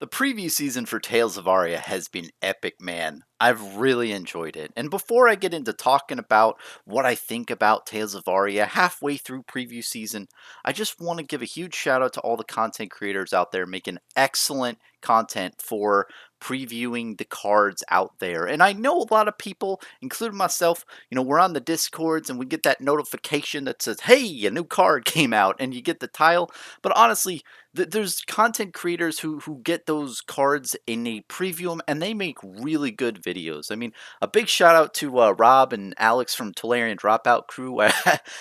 The preview season for Tales of Aria has been epic, man. I've really enjoyed it. And before I get into talking about what I think about Tales of Aria halfway through preview season, I just want to give a huge shout out to all the content creators out there making excellent content for previewing the cards out there. And I know a lot of people, including myself, we're on the Discords and we get that notification that says, hey, a new card came out, and you get the tile. But honestly, there's content creators who get those cards and they preview them and they make really good videos. I mean, a big shout out to Rob and Alex from Tolarian Dropout Crew. I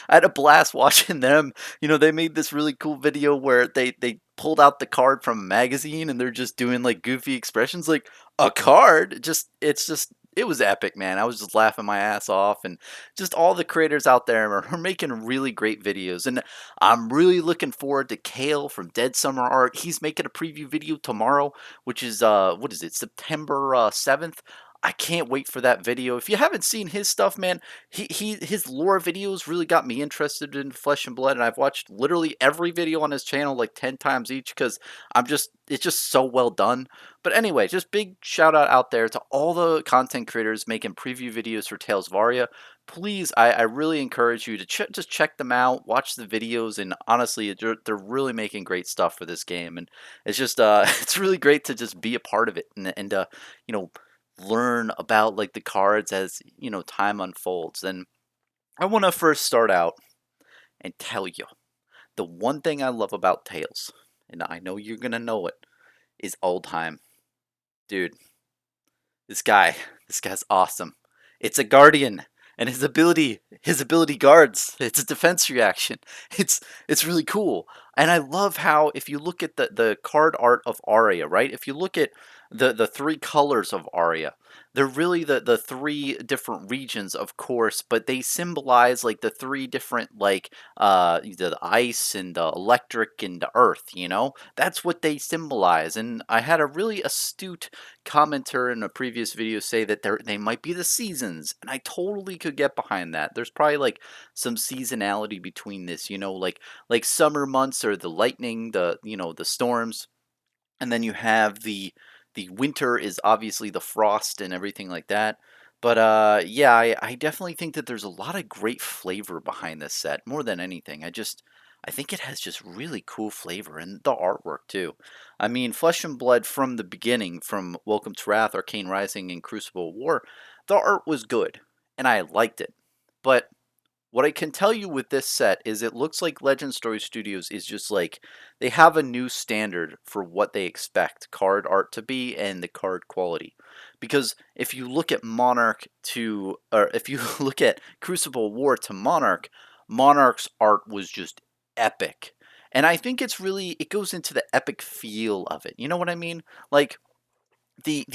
had a blast watching them. They made this really cool video where they pulled out the card from a magazine and they're just doing like goofy expressions like a card. It was epic, man. I was just laughing my ass off, and just all the creators out there are making really great videos. And I'm really looking forward to Kale from Dead Summer Art. He's making a preview video tomorrow, which is what is it, September 7th. I can't wait for that video. If you haven't seen his stuff, man, his lore videos really got me interested in Flesh and Blood, and I've watched literally every video on his channel like 10 times each because it's just so well done. But anyway, just big shout out there to all the content creators making preview videos for Tales of Aria. Please, I really encourage you to just check them out, watch the videos, and honestly, they're really making great stuff for this game. And it's just it's really great to just be a part of it and you know learn about like the cards as time unfolds. And I want to first start out and tell you the one thing I love about Tales, and I know you're gonna know it, is Oldheim, dude. This guy, this guy's awesome. It's a guardian, and his ability guards. It's a defense reaction. It's really cool, and I love how if you look at the card art of Aria, right? If you look at the three colors of Aria, they're really the three different regions, of course, but they symbolize like the three different like the ice and the electric and the earth. That's what they symbolize. And I had a really astute commenter in a previous video say that they might be the seasons, and I totally could get behind that. There's probably like some seasonality between this, like summer months are the lightning, the storms, and then you have the winter is obviously the frost and everything like that. But yeah, I definitely think that there's a lot of great flavor behind this set more than anything. I think it has just really cool flavor, and the artwork too. I mean, Flesh and Blood from the beginning, from Welcome to Wrath, Arcane Rising, and Crucible War, the art was good, and I liked it. But what I can tell you with this set is it looks like Legend Story Studios is just like they have a new standard for what they expect card art to be and the card quality. Because if you look at or if you look at Crucible War to Monarch, Monarch's art was just epic. And I think it goes into the epic feel of it. You know what I mean? Like the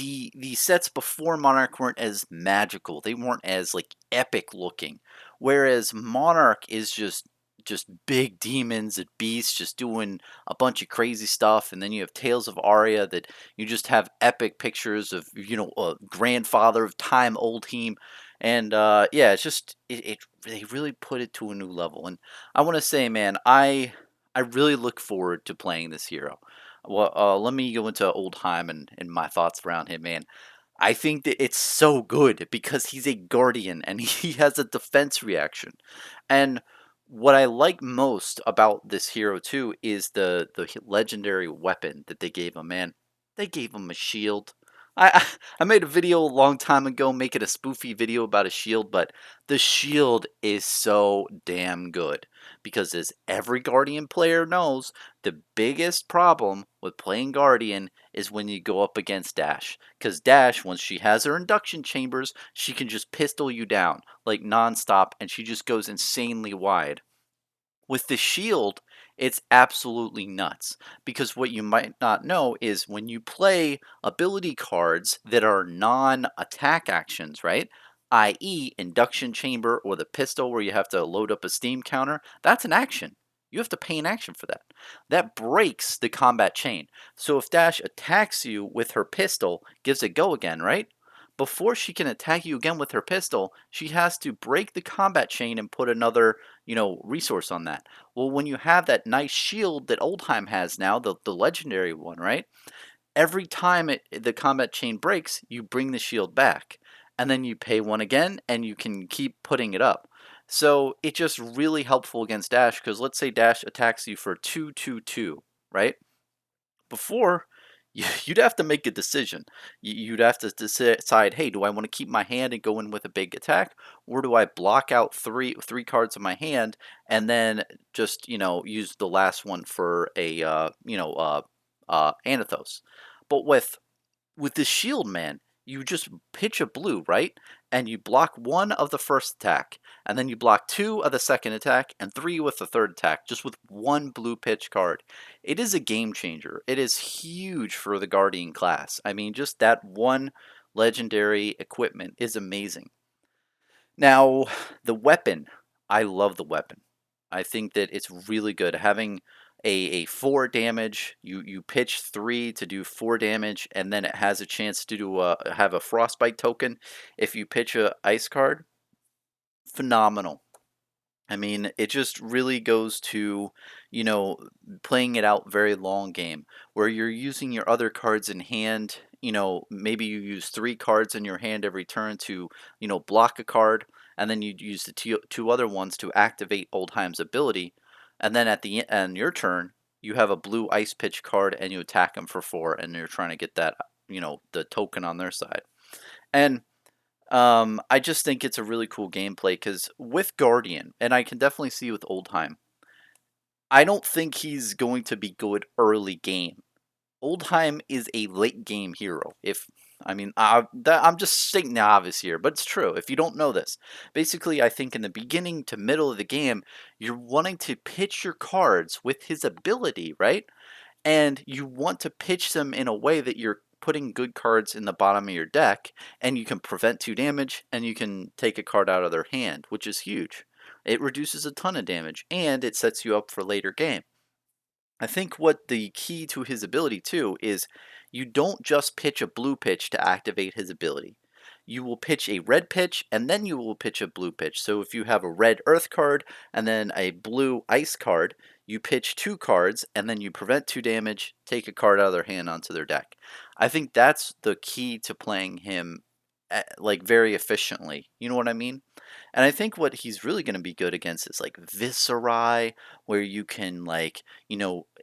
sets before Monarch weren't as magical. They weren't as like epic looking. Whereas Monarch is just big demons and beasts just doing a bunch of crazy stuff. And then you have Tales of Aria that you just have epic pictures of a grandfather of time old team. And yeah, it's just it they really put it to a new level. And I want to say, man, I really look forward to playing this hero. Well, let me go into Oldheim and my thoughts around him, man. I think that it's so good because he's a guardian and he has a defense reaction. And what I like most about this hero too is the legendary weapon that they gave him, man. They gave him a shield. I made a video a long time ago making a spoofy video about a shield, but the shield is so damn good because as every Guardian player knows, the biggest problem with playing Guardian is when you go up against Dash. Because Dash, once she has her induction chambers, she can just pistol you down like nonstop and she just goes insanely wide. With the shield, it's absolutely nuts because what you might not know is when you play ability cards that are non attack actions, right? I.e., induction chamber or the pistol where you have to load up a steam counter, that's an action. You have to pay an action for that. That breaks the combat chain. So if Dash attacks you with her pistol, gives it go again, right? Before she can attack you again with her pistol, she has to break the combat chain and put another, resource on that. Well, when you have that nice shield that Oldheim has now, the legendary one, right? Every time the combat chain breaks, you bring the shield back, and then you pay one again, and you can keep putting it up. So it's just really helpful against Dash because let's say Dash attacks you for 2-2-2, right? Before, you'd have to make a decision. You'd have to decide, hey, do I want to keep my hand and go in with a big attack, or do I block out three cards of my hand and then just use the last one for a Anathos. But with the shield man, you just pitch a blue, right? And you block one of the first attack, and then you block two of the second attack, and three with the third attack, just with one blue pitch card. It is a game changer. It is huge for the Guardian class. I mean, just that one legendary equipment is amazing. Now, the weapon, I love the weapon. I think that it's really good. Having a 4 damage, you pitch 3 to do 4 damage, and then it has a chance to have a frostbite token if you pitch a ice card. Phenomenal. I mean, it just really goes to, you know, playing it out very long game where you're using your other cards in hand. Maybe you use 3 cards in your hand every turn to, block a card, and then you use the two other ones to activate Oldheim's ability. And then at the end your turn, you have a blue ice pitch card and you attack them for 4, and you're trying to get that, the token on their side. And I just think it's a really cool gameplay because with Guardian, and I can definitely see with Oldheim, I don't think he's going to be good early game. Oldheim is a late game hero. I'm just stating the obvious here, but it's true. If you don't know this, basically, I think in the beginning to middle of the game, you're wanting to pitch your cards with his ability, right? And you want to pitch them in a way that you're putting good cards in the bottom of your deck, and you can prevent 2 damage, and you can take a card out of their hand, which is huge. It reduces a ton of damage, and it sets you up for later game. I think what the key to his ability too is you don't just pitch a blue pitch to activate his ability. You will pitch a red pitch and then you will pitch a blue pitch. So if you have a red earth card and then a blue ice card, you pitch 2 cards and then you prevent 2 damage, take a card out of their hand onto their deck. I think that's the key to playing him like very efficiently. You know what I mean? And I think what he's really going to be good against is like Viserai, where you can like,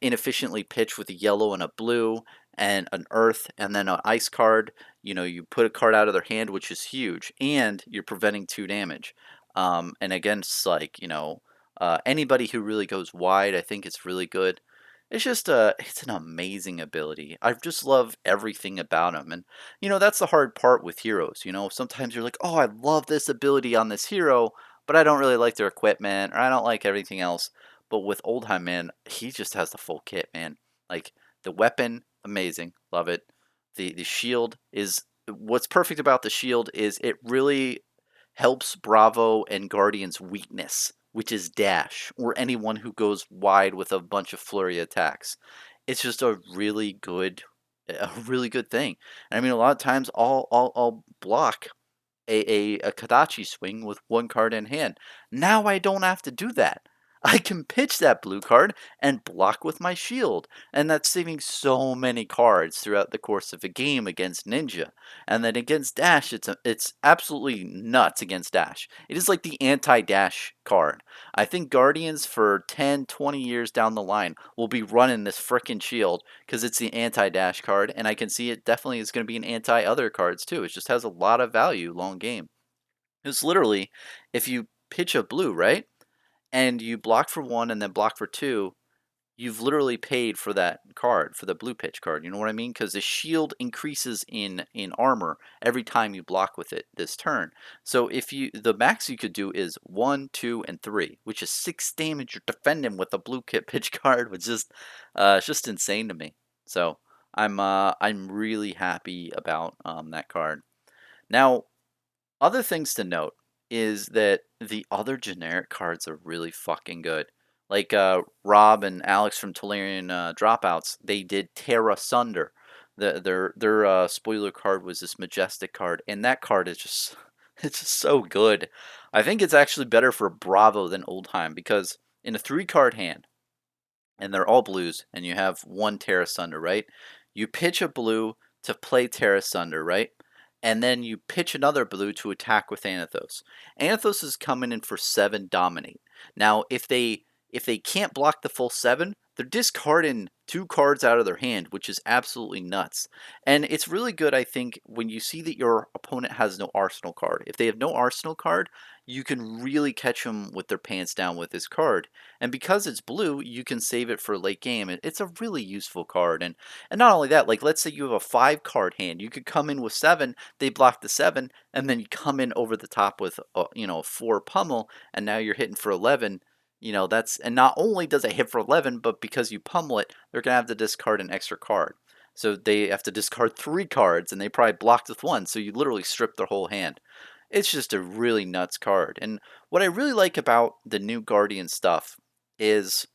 inefficiently pitch with a yellow and a blue and an earth and then an ice card. You put a card out of their hand, which is huge, and you're preventing 2 damage. And against like, anybody who really goes wide, I think it's really good. It's an amazing ability. I just love everything about him. And, that's the hard part with heroes. Sometimes you're like, oh, I love this ability on this hero, but I don't really like their equipment or I don't like everything else. But with Oldheim, man, he just has the full kit, man. Like the weapon, amazing. Love it. The shield is what's perfect about the shield is it really helps Bravo and Guardian's weakness, which is dash, or anyone who goes wide with a bunch of flurry attacks. It's just a really good thing. And I mean, a lot of times I'll block a Kadachi swing with 1 card in hand. Now I don't have to do that. I can pitch that blue card and block with my shield, and that's saving so many cards throughout the course of a game against Ninja. And then against Dash, it's absolutely nuts against Dash. It is like the anti-Dash card. I think Guardians for 10, 20 years down the line will be running this frickin' shield because it's the anti-Dash card, and I can see it definitely is going to be an anti-other cards too. It just has a lot of value long game. It's literally, if you pitch a blue, right? And you block for 1 and then block for 2, you've literally paid for that card, for the blue pitch card. You know what I mean? Because the shield increases in armor every time you block with it this turn. So the max you could do is 1, 2, and 3, which is 6 damage you're defending with a blue kit pitch card, which is it's just insane to me. So I'm really happy about that card. Now, other things to note is that the other generic cards are really fucking good. Like Rob and Alex from Tolarian Dropouts, they did Terra Sunder. Their spoiler card was this majestic card, and that card is just it's just so good. I think it's actually better for Bravo than Oldheim because in a 3-card hand, and they're all blues, and you have 1 Terra Sunder, right? You pitch a blue to play Terra Sunder, right? And then you pitch another blue to attack with Anathos. Anathos is coming in for 7 dominate. Now, if they can't block the full 7, they're discarding 2 cards out of their hand, which is absolutely nuts. And it's really good, I think, when you see that your opponent has no arsenal card. If they have no arsenal card, you can really catch them with their pants down with this card. And because it's blue, you can save it for late game. It's a really useful card. And not only that, like let's say you have a 5 card hand, you could come in with 7, they block the 7, and then you come in over the top with a 4 pummel, and now you're hitting for 11. That's, and not only does it hit for 11, but because you pummel it, they're gonna have to discard an extra card. So they have to discard 3 cards, and they probably blocked with 1. So you literally strip their whole hand. It's just a really nuts card. And what I really like about the new Guardian stuff is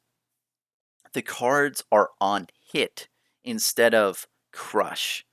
the cards are on hit instead of crush.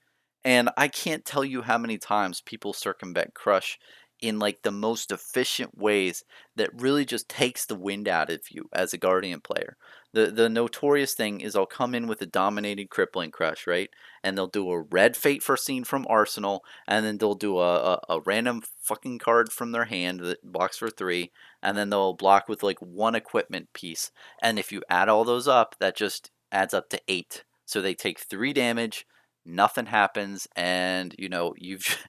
And I can't tell you how many times people circumvent crush in like the most efficient ways that really just takes the wind out of you as a Guardian player. The notorious thing is I'll come in with a dominating crippling crush, right? And they'll do a red fate first scene from Arsenal, and then they'll do a random fucking card from their hand that blocks for 3, and then they'll block with like 1 equipment piece. And if you add all those up, that just adds up to 8. So they take 3 damage, nothing happens, and you've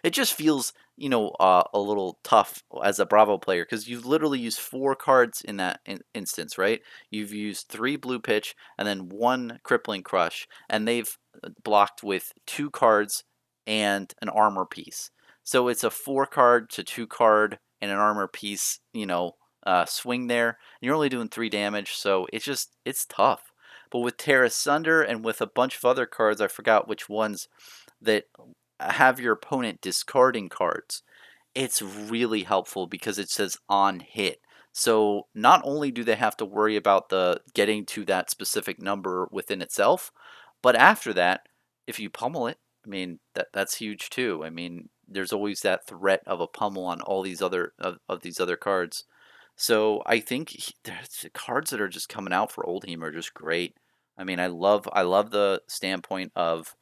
it just feels a little tough as a Bravo player because you've literally used 4 cards in that instance, right? You've used 3 blue pitch and then 1 crippling crush, and they've blocked with 2 cards and an armor piece. So it's a 4 card to 2 card and an armor piece, swing there. And you're only doing 3 damage, so it's tough. But with Terra Sunder and with a bunch of other cards, I forgot which ones, that have your opponent discarding cards, it's really helpful because it says on hit. So not only do they have to worry about the getting to that specific number within itself, but after that, if you pummel it, I mean that's huge too. I mean, there's always that threat of a pummel on all these other of these other cards. So I think the cards that are just coming out for Oldhim are just great. I mean, I love the standpoint of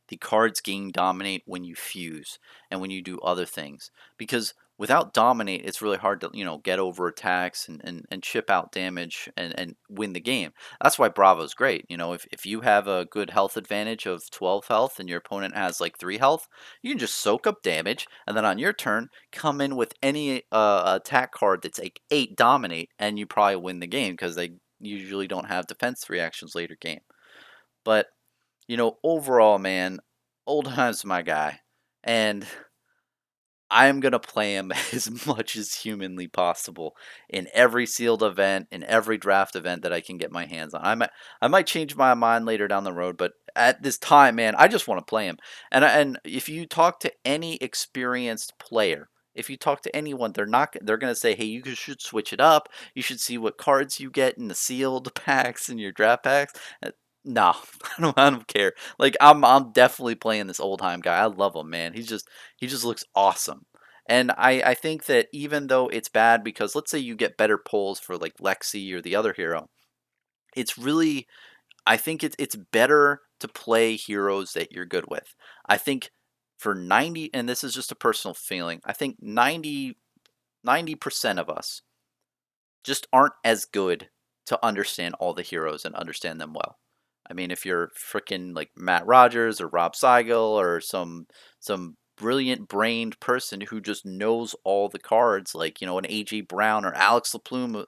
the cards gain dominate when you fuse and when you do other things. Because without dominate, it's really hard to, get over attacks and chip out damage and win the game. That's why Bravo's great. If you have a good health advantage of 12 health and your opponent has like 3 health, you can just soak up damage and then on your turn, come in with any attack card that's like 8 dominate and you probably win the game because they usually don't have defense reactions later game. But overall, man, Oldheim's my guy, and I am gonna play him as much as humanly possible in every sealed event, in every draft event that I can get my hands on. I might change my mind later down the road, but at this time, man, I just want to play him. And if you talk to any experienced player, if you talk to anyone, they're gonna say, hey, you should switch it up. You should see what cards you get in the sealed packs and your draft packs. No, I don't care. Like I'm definitely playing this Oldheim guy. I love him, man. He just looks awesome. And I think that even though it's bad because let's say you get better pulls for like Lexi or the other hero, it's really, I think it's better to play heroes that you're good with. I think for 90, and this is just a personal feeling, I think 90% of us just aren't as good to understand all the heroes and understand them well. I mean, if you're freaking like Matt Rogers or Rob Seigel or some brilliant brained person who just knows all the cards, like an AJ Brown or Alex Laplume,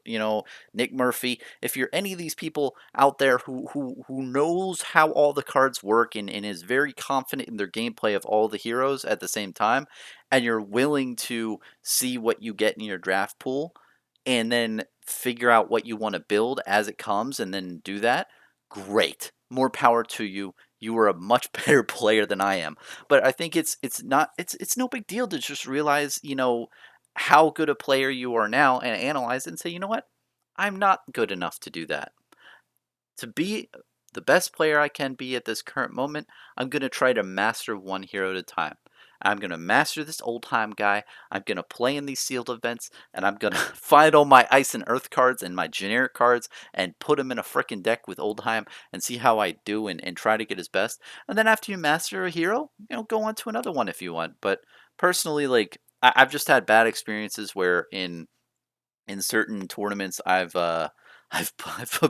Nick Murphy. If you're any of these people out there who knows how all the cards work and is very confident in their gameplay of all the heroes at the same time, and you're willing to see what you get in your draft pool, and then figure out what you want to build as it comes, and then do that, great. More power to you. You are a much better player than I am. But I think it's no big deal to just realize, how good a player you are now and analyze it and say, you know what? I'm not good enough to do that. To be the best player I can be at this current moment, I'm going to try to master one hero at a time. I'm going to master this Oldheim guy. I'm going to play in these sealed events, and I'm going to find all my Ice and Earth cards and my generic cards and put them in a frickin' deck with Oldheim and see how I do and try to get his best. And then after you master a hero, go on to another one if you want. But personally, like, I've just had bad experiences where in certain tournaments I've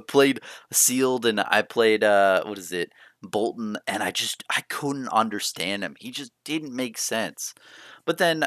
played sealed and I played what is it, Bolton, and I couldn't understand him. He just didn't make sense. But then,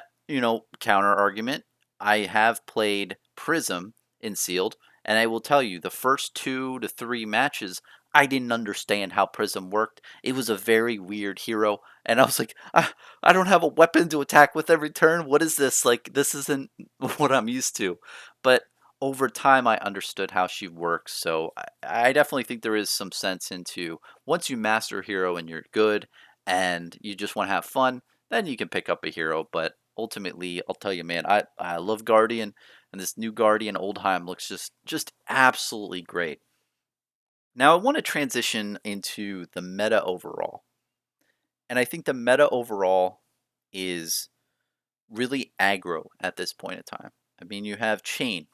counter argument, I have played Prism in sealed, and I will tell you the first 2 to 3 matches I didn't understand how Prism worked. It was a very weird hero, and I was like, I don't have a weapon to attack with every turn. What is this? Like, this isn't what I'm used to. But over time, I understood how she works. So I definitely think there is some sense into once you master a hero and you're good and you just want to have fun, then you can pick up a hero. But ultimately, I'll tell you, man, I love Guardian, and this new Guardian Oldheim looks just absolutely great. Now, I want to transition into the meta overall. And I think the meta overall is really aggro at this point in time. I mean, you have Chain.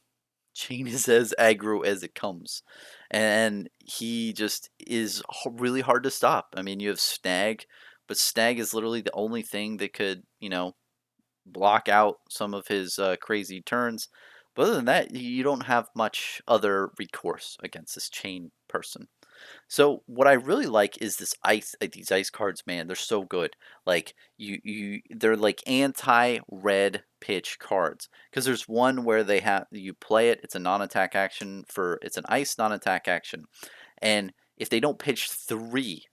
Chain is as aggro as it comes. And he just is really hard to stop. I mean, you have Snag, but Snag is literally the only thing that could, block out some of his crazy turns. But other than that, you don't have much other recourse against this Chain person. So what I really like is this these ice cards, man. They're so good. Like they're like anti-red pitch cards. Because there's one where you play it. It's a non-attack action it's an ice non-attack action, and if they don't pitch 3,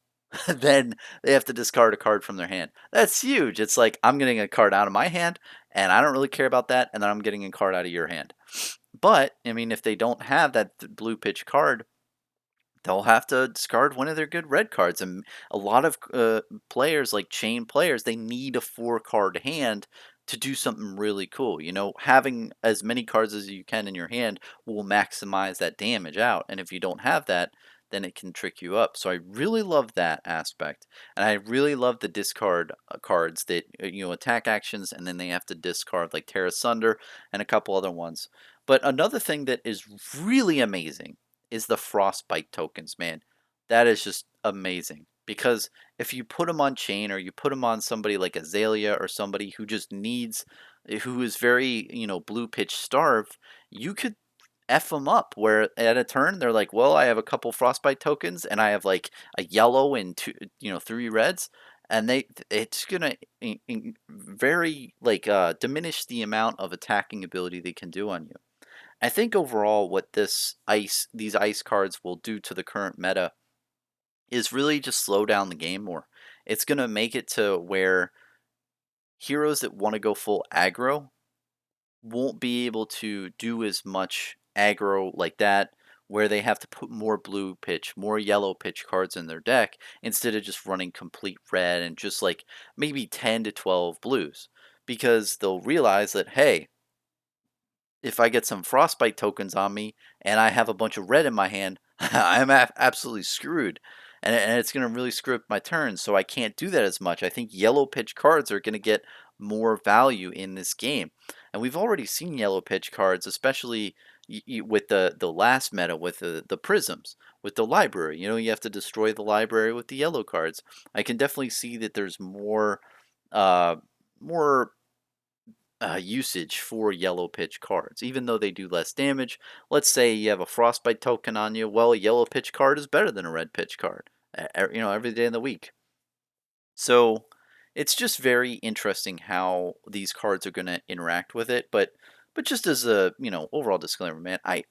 then they have to discard a card from their hand. That's huge. It's like I'm getting a card out of my hand, and I don't really care about that, and then I'm getting a card out of your hand. But I mean, if they don't have that blue pitch card, they'll have to discard one of their good red cards. And a lot of players, like Chain players, they need a 4-card hand to do something really cool. Having as many cards as you can in your hand will maximize that damage out. And if you don't have that, then it can trick you up. So I really love that aspect. And I really love the discard cards that, attack actions, and then they have to discard, like Terra Sunder and a couple other ones. But another thing that is really amazing is the frostbite tokens, man. That is just amazing. Because if you put them on Chain or you put them on somebody like Azalea or somebody who just who is very, blue pitch starved, you could F them up where at a turn they're like, well, I have a couple frostbite tokens and I have like a yellow and 3 reds. And it's gonna very like diminish the amount of attacking ability they can do on you. I think overall what these ice cards will do to the current meta is really just slow down the game more. It's going to make it to where heroes that want to go full aggro won't be able to do as much aggro like that, where they have to put more blue pitch, more yellow pitch cards in their deck instead of just running complete red and just like maybe 10 to 12 blues, because they'll realize that, hey, if I get some frostbite tokens on me and I have a bunch of red in my hand, I'm absolutely screwed. And it's going to really screw up my turns, so I can't do that as much. I think yellow pitch cards are going to get more value in this game. And we've already seen yellow pitch cards, especially with the last meta with the prisms, with the library. You have to destroy the library with the yellow cards. I can definitely see that there's uh, more usage for yellow pitch cards, even though they do less damage. Let's say you have a frostbite token on you. Well, a yellow pitch card is better than a red pitch card, every day in the week. So it's just very interesting how these cards are going to interact with it. But just as a overall disclaimer, man, I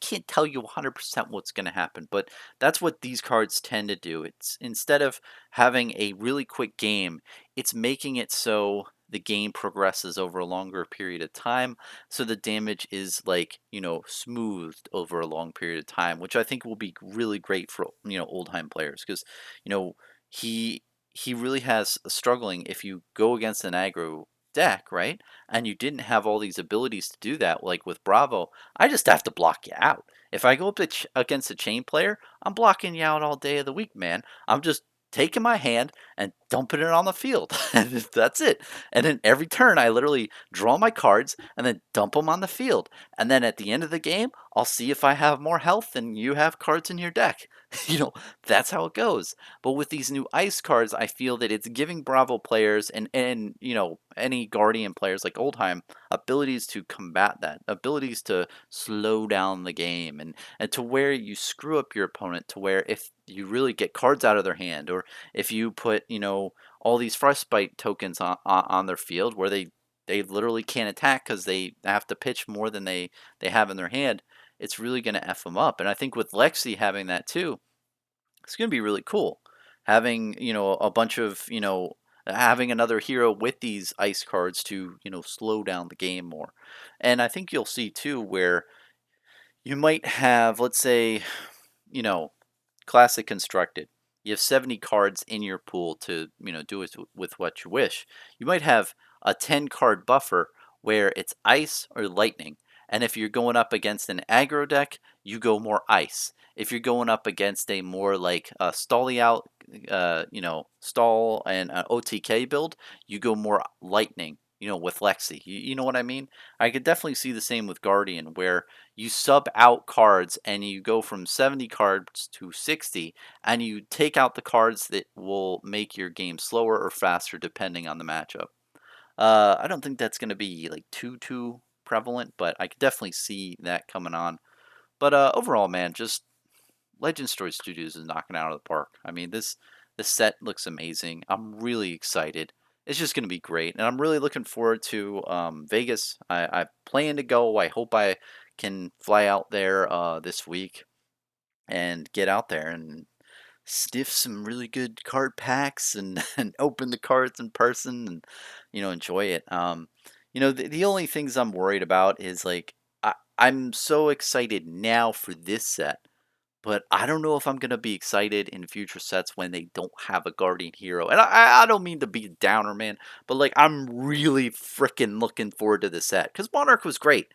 can't tell you 100% what's going to happen, but that's what these cards tend to do. It's instead of having a really quick game, it's making it so the game progresses over a longer period of time, so the damage is like, smoothed over a long period of time, which I think will be really great for, Oldheim players, because, you know, he he really has struggling if you go against an aggro deck, right? And you didn't have all these abilities to do that, like with Bravo. I just have to block you out. If I go up against a Chain player, I'm blocking you out all day of the week, man. I'm just taking my hand and dumping it on the field. And that's it. And then every turn, I literally draw my cards and then dump them on the field. And then at the end of the game, I'll see if I have more health than you have cards in your deck. You know, that's how it goes. But with these new ice cards, I feel that it's giving Bravo players and any Guardian players like Oldheim abilities to combat that, abilities to slow down the game and to where you screw up your opponent to where if you really get cards out of their hand or if you put, all these frostbite tokens on their field where they literally can't attack because they have to pitch more than they have in their hand, it's really going to F them up. And I think with Lexi having that too, it's going to be really cool. Having, a bunch of, having another hero with these ice cards to, slow down the game more. And I think you'll see too where you might have, let's say, you know, classic constructed. You have 70 cards in your pool to, do with what you wish. You might have a 10 card buffer where it's ice or lightning. And if you're going up against an aggro deck, you go more ice. If you're going up against a more like stally out, stall and OTK build, you go more lightning, with Lexi. You know what I mean? I could definitely see the same with Guardian, where you sub out cards and you go from 70 cards to 60 and you take out the cards that will make your game slower or faster depending on the matchup. I don't think that's going to be like too prevalent, but I could definitely see that coming on. But overall, man, just Legend Story Studios is knocking it out of the park. I mean, this set looks amazing. I'm really excited. It's just going to be great, and I'm really looking forward to Vegas. I plan to go. I hope I can fly out there this week and get out there and sniff some really good card packs and, and open the cards in person and enjoy it. The only things I'm worried about is like I'm so excited now for this set, but I don't know if I'm gonna be excited in future sets when they don't have a guardian hero. And I don't mean to be a downer, man, but like I'm really freaking looking forward to this set because Monarch was great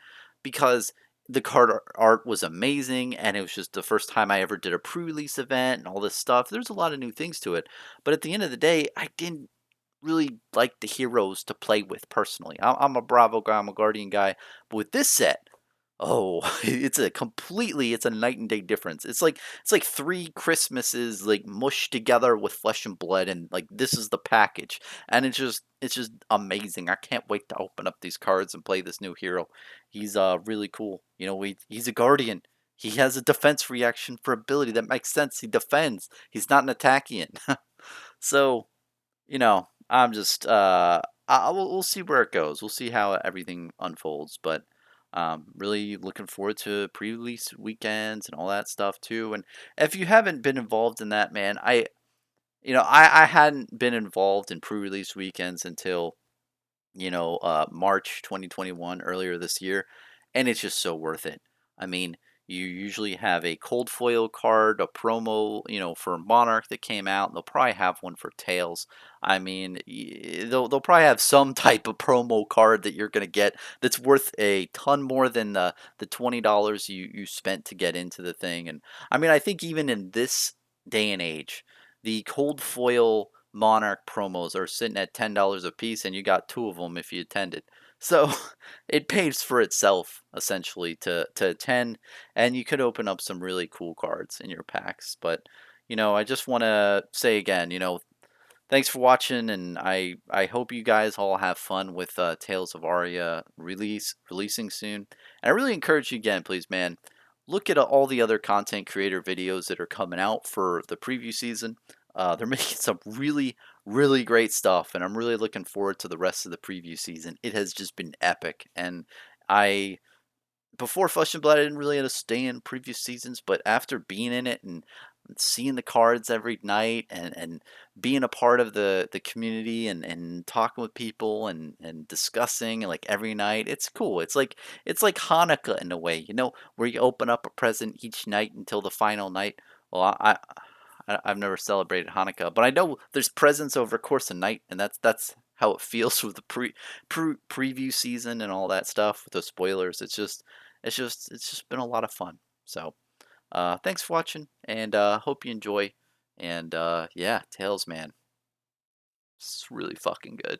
because the card art was amazing and it was just the first time I ever did a pre-release event and all this stuff. There's a lot of new things to it, but at the end of the day, I didn't really like the heroes to play with personally. I'm a Bravo guy, I'm a Guardian guy, but with this set, oh, it's a night and day difference. It's like three Christmases like mushed together with Flesh and Blood, and like this is the package, and it's just amazing. I can't wait to open up these cards and play this new hero. He's really cool. He's a Guardian. He has a defense reaction for ability that makes sense. He defends. He's not an Attackian. So I'm just we'll see where it goes. We'll see how everything unfolds, but really looking forward to pre-release weekends and all that stuff too. And if you haven't been involved in that, man, I hadn't been involved in pre-release weekends until March 2021, earlier this year, and it's just so worth it. I mean, you usually have a cold foil card, a promo, for Monarch that came out. And they'll probably have one for Tails. I mean, they'll probably have some type of promo card that you're gonna get that's worth a ton more than the $20 you spent to get into the thing. And I mean, I think even in this day and age, the cold foil Monarch promos are sitting at $10 a piece, and you got two of them if you attended. So it pays for itself essentially to attend, and you could open up some really cool cards in your packs. But I just want to say again, thanks for watching, and I hope you guys all have fun with Tales of Aria releasing soon. And I really encourage you again, please, man, look at all the other content creator videos that are coming out for the preview season. They're making some really great stuff, and I'm really looking forward to the rest of the preview season. It has just been epic, and I before Flesh and Blood, I didn't really understand previous seasons, but after being in it and seeing the cards every night and being a part of the community and talking with people and discussing like every night, it's cool. It's like Hanukkah in a way, where you open up a present each night until the final night. Well, I've never celebrated Hanukkah, but I know there's presents over the course of night, and that's how it feels with the preview season and all that stuff with the spoilers. It's just been a lot of fun. So, thanks for watching, and hope you enjoy. And yeah, Tails, man. It's really fucking good.